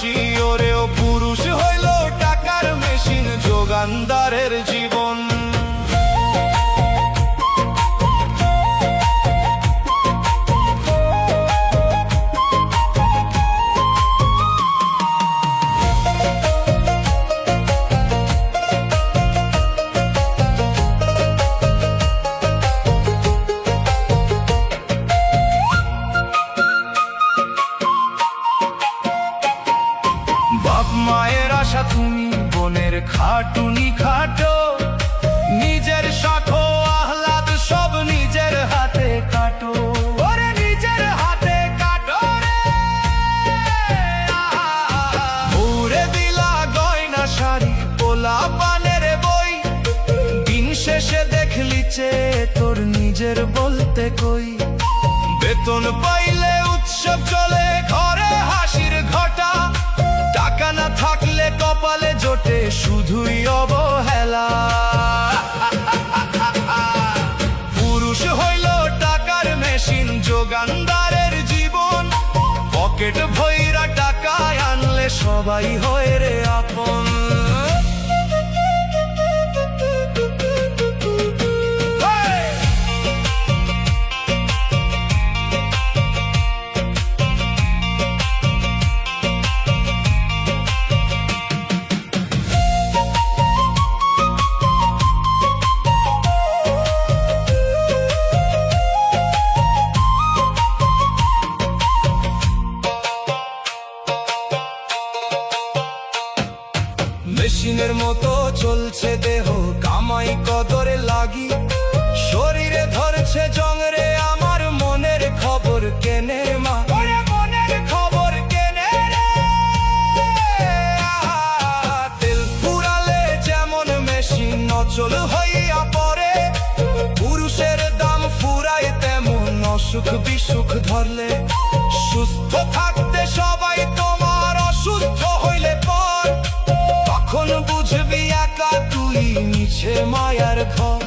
হাসি ওরেও পুরুষ হইল টাকার মেশিন যোগানদারের জীবন। বাপ মায়ের আশা তুমি বোনের খাটুনি খাটো, নিজের সাথে আহ্লাদ সব নিজের হাতে কাটো, ওরে নিজের হাতে কাটো রে। উড়ে দিলা গয়না শাড়ি পোলা পানের বই, দিন শেষে দেখলি চে তোর নিজের বলতে কই। বেতন পাইলে উৎসব চলে ঘরে হাসির ঘটা, টাকা না থাকলে কপালে জোটে শুধুই অবহেলা। পুরুষ হইল টাকার মেশিন যোগানদারের জীবন, পকেট ভইরা টাকায় আনলে সবাই হয় রে আপন। মেশিনের মতো চলছে দেহ কামাই কদরে লাগি, শরীরে ধরছে জংরে আমার মনের খবর কেনে মা, মনের খবর কেনে রে। তেল ফুরালে যেমন মেশিন অচল হইয়া পড়ে, পুরুষের দাম ফুরায় তেমন অসুখ বিসুখ ধরলে। সুস্থ থাকতে সবাই তোমার, অসুস্থ হইলে পর তখন বুঝবি একা তুই মিছে মায়ার ঘর।